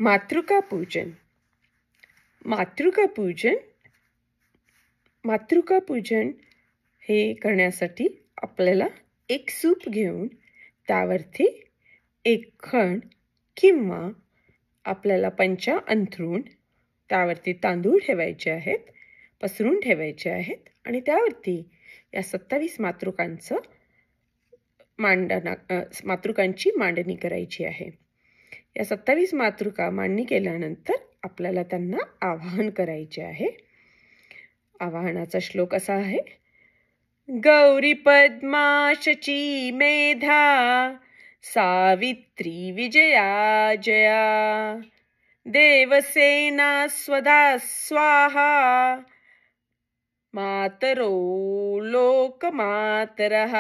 मातृका पूजन. मातृका पूजन हे करण्यासाठी आपल्याला एक सूप घेऊन त्यावरती एक खण किंवा आपल्याला पंचा अंथरून त्यावरती तांदूळ ठेवायचे आहेत, पसरून ठेवायचे आहेत आणि त्यावरती या 27 मातृकांची मांडणी करायची आहे. या 27 मातृका मांडणी केल्यानंतर आपल्याला त्यांना आवाहन करायचे आहे. आवाहनाचा श्लोक असा आहे: गौरी पद्मा शची मेधा सावित्री विजया जया देवसेना स्वधा स्वाहा मातरो लोकमातरः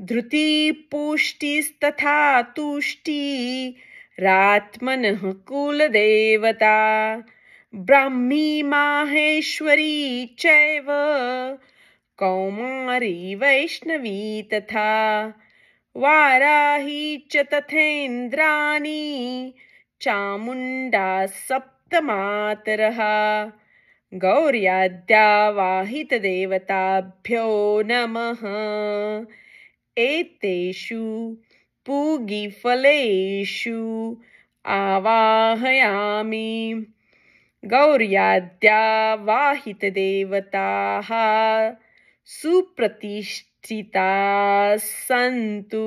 धृती पुष्टिस्तथा तुष्टी रात्मनः कुलदेवता ब्राह्मी माहेश्वरी चैव कौमारी वैष्णवी तथा वाराही च तथेन्द्राणी चामुण्डा सप्तमातरः गौर्याद्यावाहितदेवताभ्यो नमः एतेषु पूगीफलेषु आवाहयामि गौर्याद्यावाहितदेवताः सुप्रतिष्ठिताः सन्तु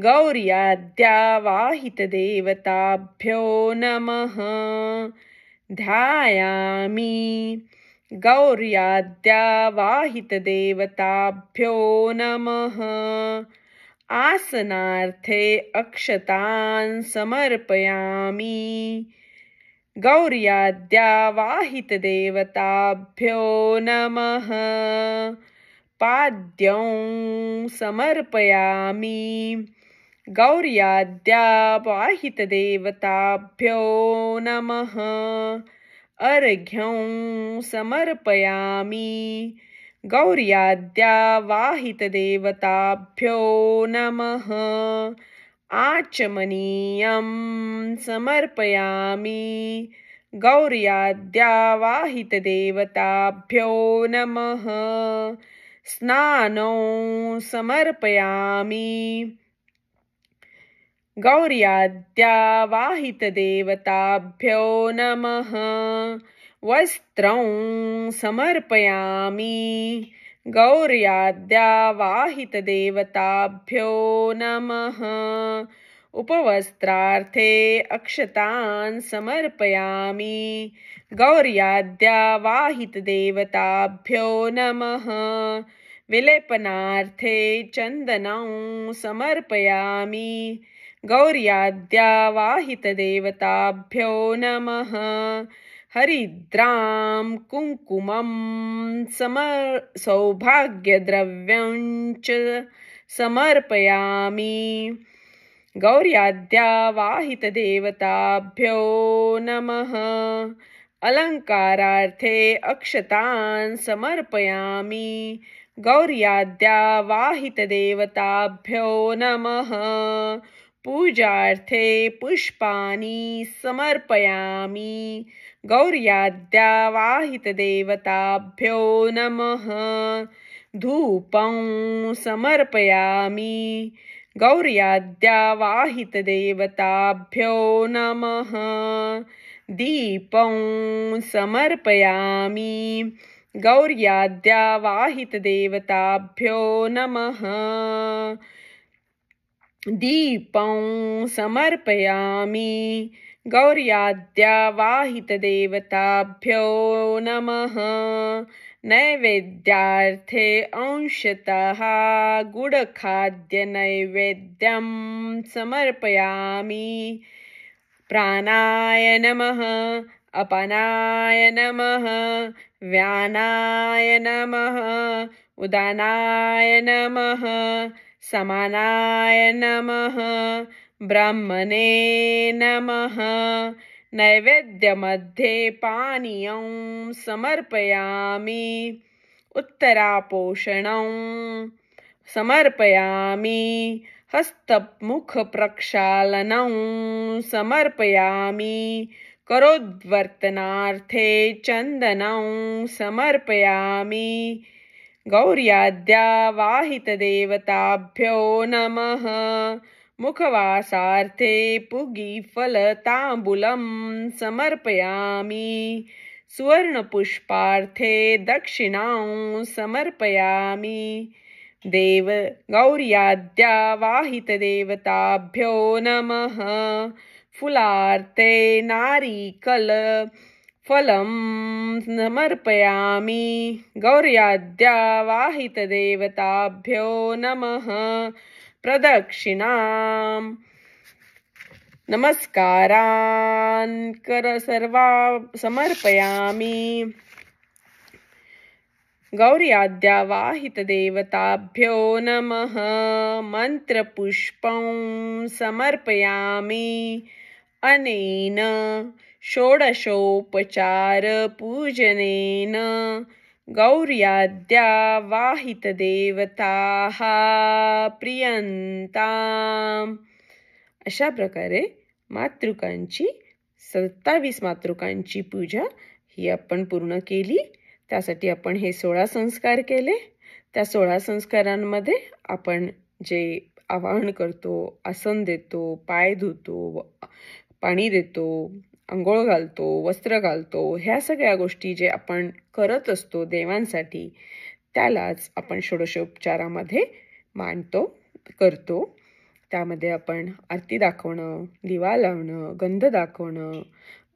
गौर्याद्यावाहितदेवताभ्यो नमः ध्यायामि गौर्याद्यावाहितदेवताभ्यो नमः आसनार्थे अक्षतान् समर्पयामि गौर्याद्यावाहितदेवताभ्यो नमः पाद्यं समर्पयामि गौर्याद्यावाहितदेवताभ्यो नमः अर्घ्यं समर्पयामि गौर्याद्यावाहितदेवताभ्यो नमः आचमनीयं समर्पयामि गौर्याद्यावाहितदेवताभ्यो नमः स्नानं समर्पयामि गौर्याद्यावाहितदेवताभ्यो नमः वस्त्रं समर्पयामि गौर्याद्यावाहितदेवताभ्यो नमः उपवस्त्रार्थे अक्षतान् समर्पयामि गौर्याद्यावाहितदेवताभ्यो नमः विलेपनार्थे चन्दनं समर्पयामि गौर्याद्यावाहितदेवताभ्यो नमः हरिद्रां कुङ्कुमं सौभाग्यद्रव्यं च समर्पयामि गौर्याद्यावाहितदेवताभ्यो नमः अलङ्कारार्थे अक्षतान् समर्पयामि गौर्याद्यावाहितदेवताभ्यो नमः पूजार्थे पुष्पाणि समर्पयामि गौर्याद्यावाहितदेवताभ्यो नमः धूपं समर्पयामि गौर्याद्यावाहितदेवताभ्यो नमः दीपं समर्पयामि गौर्याद्यावाहितदेवताभ्यो नमः दीपं समर्पयामि गौर्याद्यावाहितदेवताभ्यो नमः नैवेद्यार्थे अंशतः गुडखाद्यनैवेद्यं समर्पयामि प्राणाय नमः अपानाय नमः व्यानाय नमः उदानाय नमः समानाय नमः ब्रह्मणे नमः नैवेद्यमध्ये पानीयं समर्पयामि उत्तरापोषणं समर्पयामि हस्तमुख प्रक्षालनं समर्पयामि करोद्वर्तनार्थे चन्दनं समर्पयामि गौर्याद्यावाहितदेवताभ्यो नमः मुखवासार्थे पुगीफलताम्बूलं समर्पयामि सुवर्णपुष्पार्थे दक्षिणां समर्पयामि गौर्याद्यावाहितदेवताभ्यो नमः फुलार्थे नारिकलफलं समर्पयामि गौर्याद्यावाहितदेवताभ्यो नमः प्रदक्षिणां नमस्कारान् सर्वा समर्पयामि गौर्याद्यावाहितदेवताभ्यो नमः मन्त्रपुष्पं समर्पयामि अनेन षोडशोपचारपूजनेन गौर्याद्यावाहितदेवताः प्रियन्ताम्. अशा प्रकारे मातृकांची 27 मातृकांची पूजा ही आपण पूर्ण केली. त्यासाठी आपण हे 16 संस्कार केले. त्या 16 संस्कारांमध्ये आपण जे आवाहन करतो, आसन देतो, पाय धुतो, पाणी देतो, अंघोळ घालतो, वस्त्र घालतो, ह्या सगळ्या गोष्टी जे आपण करत असतो देवांसाठी, त्यालाच आपण षोडशोपचारामध्ये मांडतो, करतो. त्यामध्ये आपण आरती दाखवणं, दिवा लावणं, गंध दाखवणं,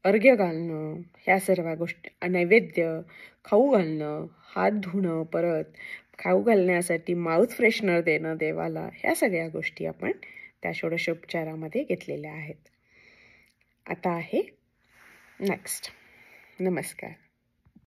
अर्घ्य घालणं, ह्या सर्व गोष्टी, नैवेद्य, खाऊ घालणं, हात धुणं, परत खाऊ घालण्यासाठी माउथ फ्रेशनर देणं देवाला, ह्या सगळ्या गोष्टी आपण त्या षोडशोपचारामध्ये घेतलेल्या आहेत. आता आहे नेक्स्ट. नमस्कार.